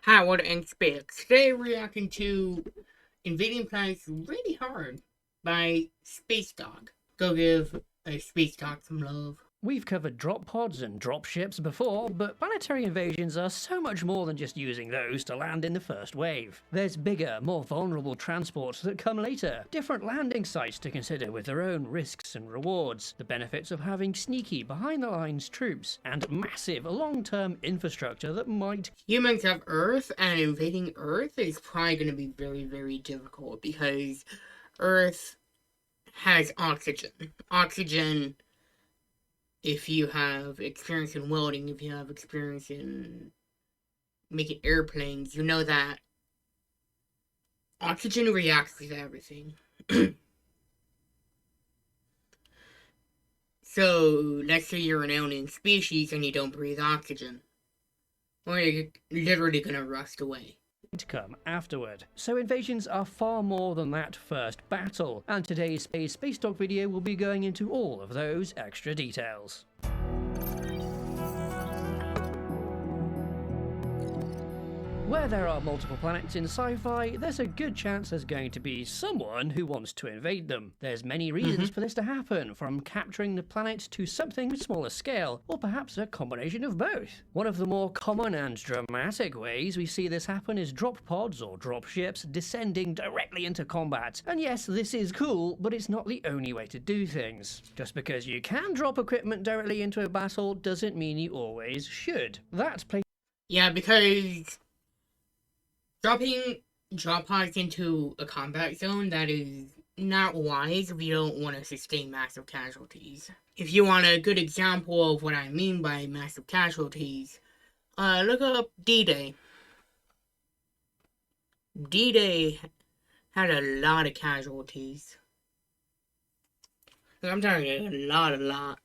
Hi, what in space? Today we're reacting to invading planets really hard by spacedock. Go give a spacedock some love. We've covered drop pods and drop ships before, but planetary invasions are so much more than just using those to land in the first wave. There's bigger, more vulnerable transports that come later, different landing sites to consider with their own risks and rewards, the benefits of having sneaky, behind-the-lines troops, and massive, long-term infrastructure that might... Humans have Earth, and invading Earth is probably going to be very, very difficult because Earth has oxygen. Oxygen, if you have experience in welding, if you have experience in making airplanes, you know that oxygen reacts with everything. So, let's say you're an alien species and you don't breathe oxygen. Or you're literally gonna rust away. to come afterward. So invasions are far more than that first battle, and today's Space Talk video will be going into all of those extra details. Where there are multiple planets in sci-fi, there's a good chance there's going to be someone who wants to invade them. There's many reasons for this to happen, from capturing the planet to something with smaller scale, or perhaps a combination of both. One of the more common and dramatic ways we see this happen is drop pods or drop ships descending directly into combat. And yes, this is cool, but it's not the only way to do things. Just because you can drop equipment directly into a battle doesn't mean you always should. That's Yeah, because dropping drop pods into a combat zone, that is not wise if you don't want to sustain massive casualties. If you want a good example of what I mean by massive casualties, look up D-Day. D-Day had a lot of casualties. I'm talking a lot.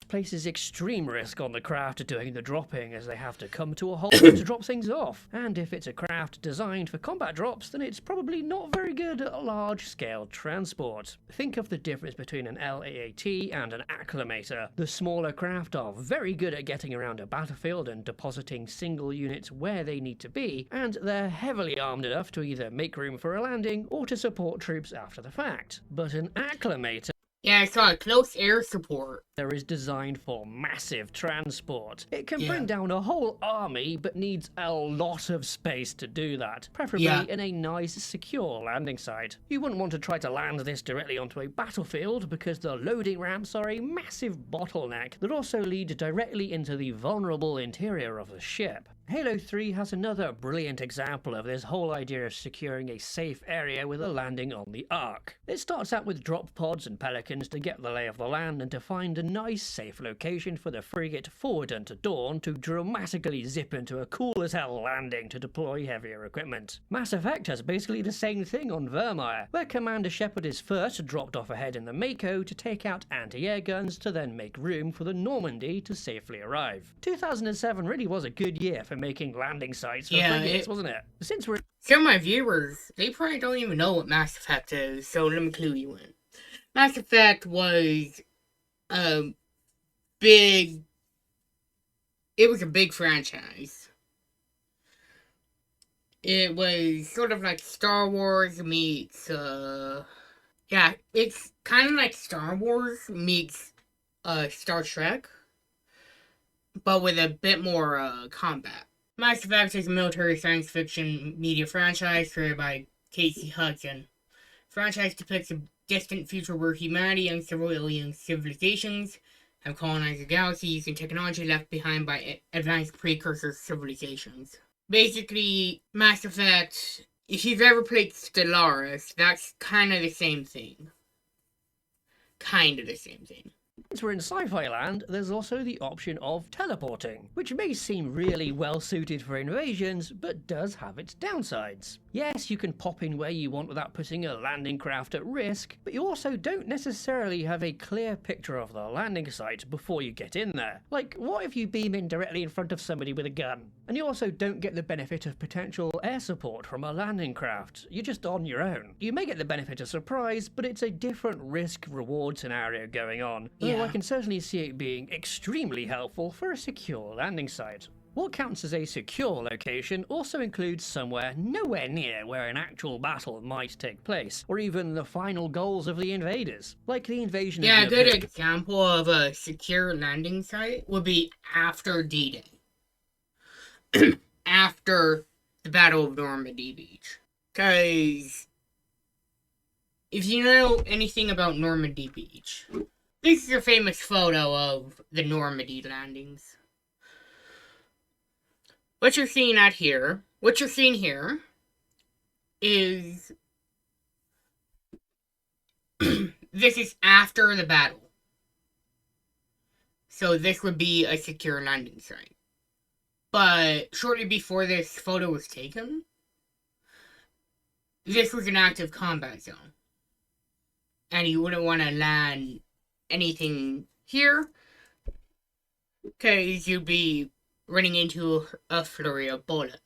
Places extreme risk on the craft doing the dropping, as they have to come to a halt to drop things off. And if it's a craft designed for combat drops, then it's probably not very good at large-scale transport. Think of the difference between an LAAT and an acclimator. The smaller craft are very good at getting around a battlefield and depositing single units where they need to be, and they're heavily armed enough to either make room for a landing or to support troops after the fact. But an acclimator... Yeah, I saw close air support. Is designed for massive transport. It can bring down a whole army, but needs a lot of space to do that, preferably in a nice, secure landing site. You wouldn't want to try to land this directly onto a battlefield, because the loading ramps are a massive bottleneck that also lead directly into the vulnerable interior of the ship. Halo 3 has another brilliant example of this whole idea of securing a safe area with a landing on the Ark. It starts out with drop pods and pelicans to get the lay of the land and to find a nice safe location for the frigate Forward unto Dawn to dramatically zip into a cool as hell landing to deploy heavier equipment. Mass Effect has basically the same thing on Vermeer, where Commander Shepard is first dropped off ahead in the Mako to take out anti-air guns to then make room for the Normandy to safely arrive. 2007 really was a good year for making landing sites for frigates, wasn't it? Since we're... Some of my viewers, they probably don't even know what Mass Effect is, so let me clue you in. Mass Effect was a big franchise. It was sort of like Star Wars meets, yeah, it's kind of like Star Wars meets, Star Trek, but with a bit more, combat. Mass Effect is a military science fiction media franchise created by Casey Hudson. The franchise depicts a distant future where humanity and several alien civilizations have colonized the galaxy using technology left behind by advanced precursor civilizations. Basically, Mass Effect, if you've ever played Stellaris, that's kind of the same thing. Since we're in sci-fi land, there's also the option of teleporting, which may seem really well suited for invasions, but does have its downsides. Yes, you can pop in where you want without putting a landing craft at risk, but you also don't necessarily have a clear picture of the landing site before you get in there. Like, what if you beam in directly in front of somebody with a gun? And you also don't get the benefit of potential air support from a landing craft. You're just on your own. You may get the benefit of surprise, but it's a different risk-reward scenario going on. Though I can certainly see it being extremely helpful for a secure landing site. What counts as a secure location also includes somewhere nowhere near where an actual battle might take place, or even the final goals of the invaders, like the invasion of Yeah, a good Nabu. example of a secure landing site would be after D-Day. After the Battle of Normandy Beach. Because if you know anything about Normandy Beach, this is a famous photo of the Normandy landings. What you're seeing here is this is after the battle. So this would be a secure landing site. But shortly before this photo was taken, this was an active combat zone. And you wouldn't want to land anything here, because you'd be running into a flurry of bullets.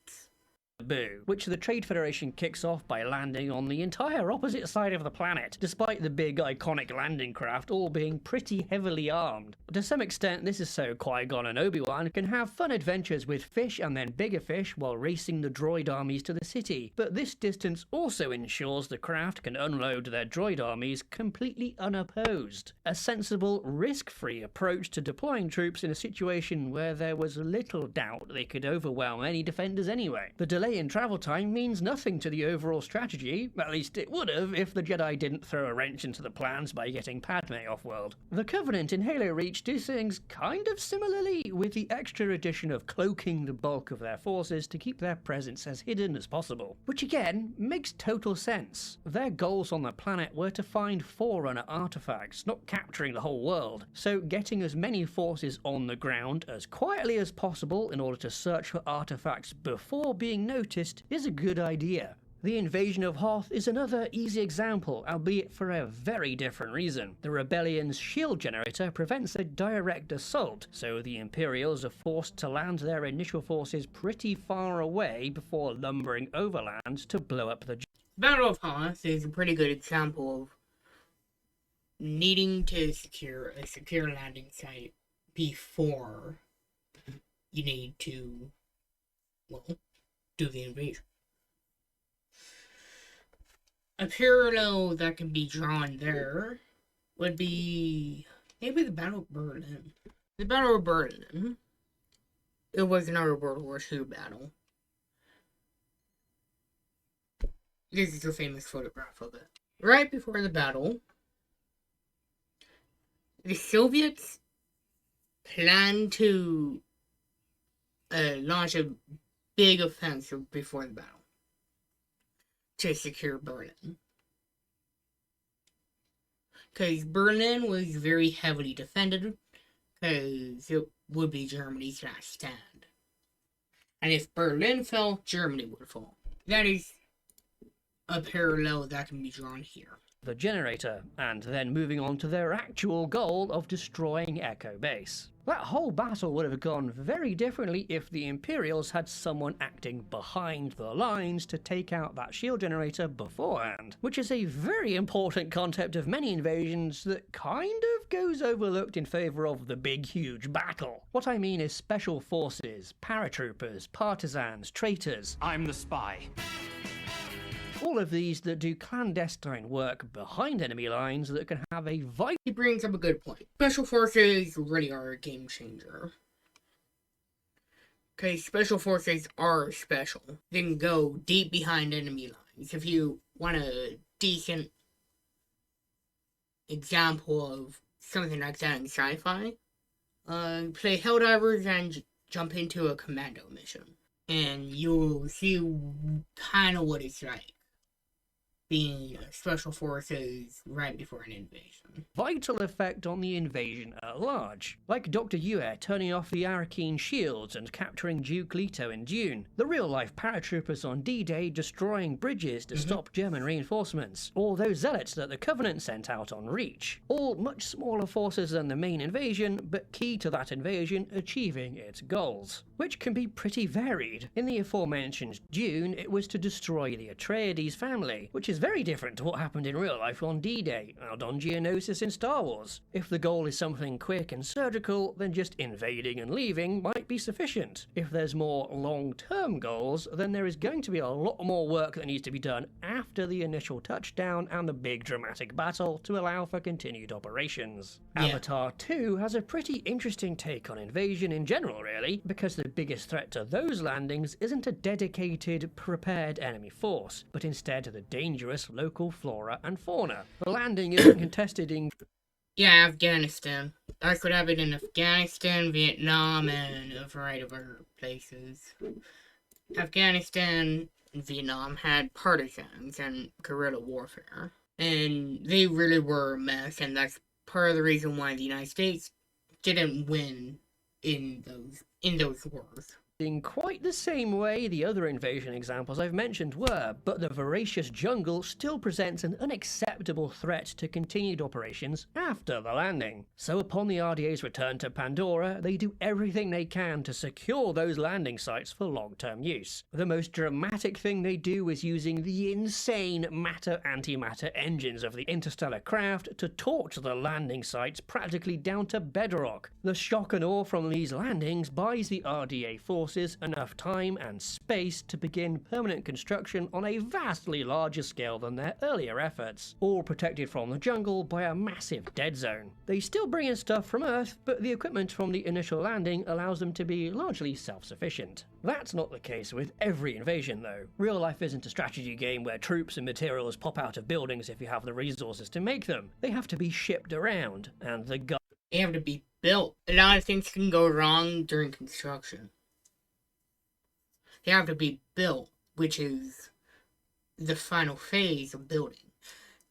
Boo, which the Trade Federation kicks off by landing on the entire opposite side of the planet, despite the big iconic landing craft all being pretty heavily armed. To some extent, this is so Qui-Gon and Obi-Wan can have fun adventures with fish and then bigger fish while racing the droid armies to the city, but this distance also ensures the craft can unload their droid armies completely unopposed. A sensible, risk-free approach to deploying troops in a situation where there was little doubt they could overwhelm any defenders anyway. The delay in travel time means nothing to the overall strategy, at least it would have if the Jedi didn't throw a wrench into the plans by getting Padme off-world. The Covenant in Halo Reach do things kind of similarly, with the extra addition of cloaking the bulk of their forces to keep their presence as hidden as possible. Which again, makes total sense. Their goals on the planet were to find Forerunner artifacts, not capturing the whole world, so getting as many forces on the ground as quietly as possible in order to search for artifacts before being noticed is a good idea. The invasion of Hoth is another easy example, albeit for a very different reason. The rebellion's shield generator prevents a direct assault, so the Imperials are forced to land their initial forces pretty far away before lumbering overland to blow up the Battle of Hoth is a pretty good example of needing to secure a secure landing site before you need to, well, do the invasion. A parallel that can be drawn there would be maybe the Battle of Berlin. The Battle of Berlin, it was another World War II battle. This is a famous photograph of it. Right before the battle, the Soviets planned to launch a big offensive before the battle to secure Berlin. Because Berlin was very heavily defended, because it would be Germany's last stand. And if Berlin fell, Germany would fall. That is a parallel that can be drawn here. The generator, and then moving on to their actual goal of destroying Echo Base. That whole battle would have gone very differently if the Imperials had someone acting behind the lines to take out that shield generator beforehand, which is a very important concept of many invasions that kind of goes overlooked in favour of the big huge battle. What I mean is special forces, paratroopers, partisans, traitors. I'm the spy. All of these that do clandestine work behind enemy lines that can have a vital... He brings up a good point. Special forces really are a game changer. Okay, special forces are special. They can go deep behind enemy lines. If you want a decent example of something like that in sci-fi, play Helldivers and jump into a commando mission. And you'll see kind of what it's like being special forces right before an invasion. Vital effect on the invasion at large, like Dr. Yue turning off the Arakeen shields and capturing Duke Leto in Dune, the real-life paratroopers on D-Day destroying bridges to stop German reinforcements, or those zealots that the Covenant sent out on Reach. All much smaller forces than the main invasion, but key to that invasion achieving its goals, which can be pretty varied. In the aforementioned Dune, it was to destroy the Atreides family, which is is very different to what happened in real life on D-Day, out on Geonosis in Star Wars. If the goal is something quick and surgical, then just invading and leaving might be sufficient. If there's more long-term goals, then there is going to be a lot more work that needs to be done after the initial touchdown and the big dramatic battle to allow for continued operations. Yeah. Avatar 2 has a pretty interesting take on invasion in general, really, because the biggest threat to those landings isn't a dedicated, prepared enemy force, but instead the dangerous local flora and fauna. The landing isn't contested in... Yeah, Afghanistan. That's what happened in Afghanistan, Vietnam, and a variety of other places. Afghanistan and Vietnam had partisans and guerrilla warfare, and they really were a mess, and that's part of the reason why the United States didn't win in those wars. In quite the same way the other invasion examples I've mentioned were, but the voracious jungle still presents an unacceptable threat to continued operations after the landing. So upon the RDA's return to Pandora, they do everything they can to secure those landing sites for long-term use. The most dramatic thing they do is using the insane matter-antimatter engines of the interstellar craft to torch the landing sites practically down to bedrock. The shock and awe from these landings buys the RDA forces enough time and space to begin permanent construction on a vastly larger scale than their earlier efforts, all protected from the jungle by a massive dead zone. They still bring in stuff from Earth, but the equipment from the initial landing allows them to be largely self-sufficient. That's not the case with every invasion though. Real life isn't a strategy game where troops and materials pop out of buildings if you have the resources to make them. They have to be shipped around, and they have to be built. A lot of things can go wrong during construction. They have to be built, which is the final phase of building.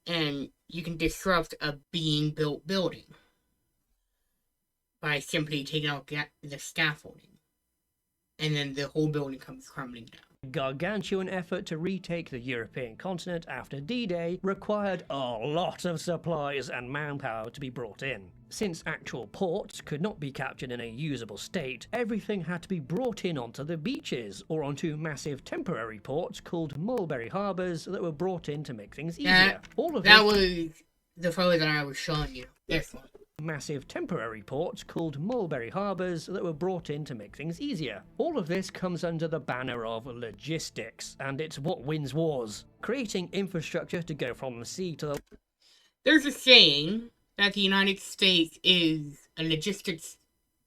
And you can disrupt a being built building by simply taking out the scaffolding. And then the whole building comes crumbling down. Gargantuan effort to retake the European continent after D-Day required a lot of supplies and manpower to be brought in. Since actual ports could not be captured in a usable state, everything had to be brought in onto the beaches or onto massive temporary ports called mulberry harbours that were brought in to make things easier. That was the photo that I was showing you. This one. Massive temporary ports called mulberry harbours that were brought in to make things easier. All of this comes under the banner of logistics, and it's what wins wars. Creating infrastructure to go from the sea to the... There's a saying that the United States is a logistics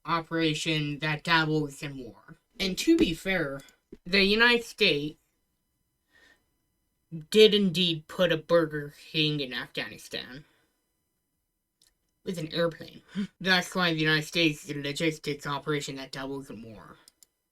operation that dabbles in war. And to be fair, the United States did indeed put a Burger King in Afghanistan. With an airplane. That's why the United States is a logistics operation that doubles in war.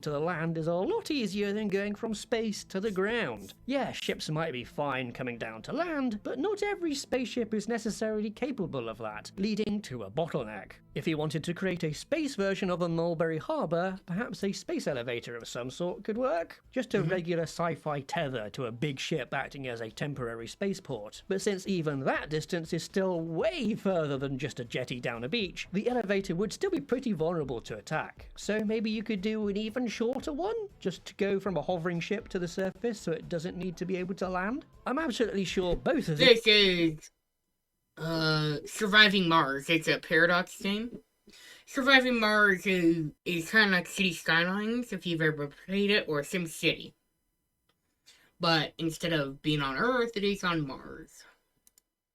To the land is a lot easier than going from space to the ground. Yeah, ships might be fine coming down to land, but not every spaceship is necessarily capable of that, leading to a bottleneck. If you wanted to create a space version of a Mulberry Harbour, perhaps a space elevator of some sort could work. Just a regular sci-fi tether to a big ship acting as a temporary spaceport. But since even that distance is still way further than just a jetty down a beach, the elevator would still be pretty vulnerable to attack. So maybe you could do an even shorter one, just to go from a hovering ship to the surface so it doesn't need to be able to land. I'm absolutely sure both of these... This is Surviving Mars. It's a Paradox game. Surviving Mars is kind of like City Skylines, if you've ever played it, or SimCity. But instead of being on Earth, it is on Mars.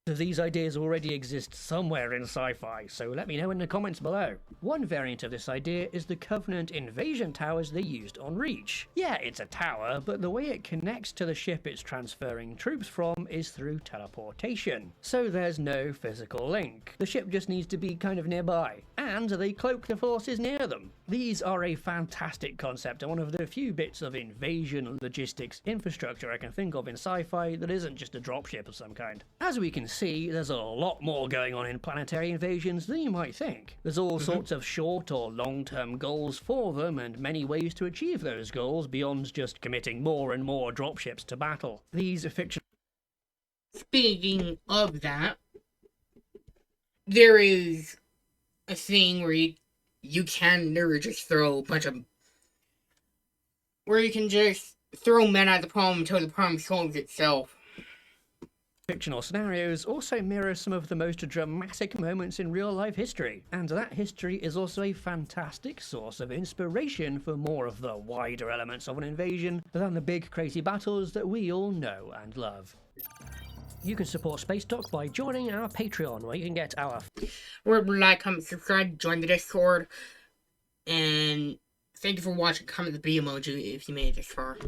These ideas already exist somewhere in sci-fi, so let me know in the comments below. One variant of this idea is the Covenant invasion towers they used on Reach. Yeah, it's a tower, but the way it connects to the ship it's transferring troops from is through teleportation. So there's no physical link. The ship just needs to be kind of nearby, and they cloak the forces near them. These are a fantastic concept and one of the few bits of invasion logistics infrastructure I can think of in sci-fi that isn't just a dropship of some kind. As we can see, there's a lot more going on in planetary invasions than you might think. There's all sorts of short or long-term goals for them, and many ways to achieve those goals beyond just committing more and more dropships to battle. These fiction... Speaking of that, there is a thing where you can literally just throw a bunch of... where you can just throw men at the problem until the problem solves itself. Fictional scenarios also mirror some of the most dramatic moments in real-life history, and that history is also a fantastic source of inspiration for more of the wider elements of an invasion than the big crazy battles that we all know and love. You can support Spacedock by joining our Patreon, where you can get our... Remember, like, comment, subscribe, join the Discord, and thank you for watching. Comment the B emoji if you made it this far.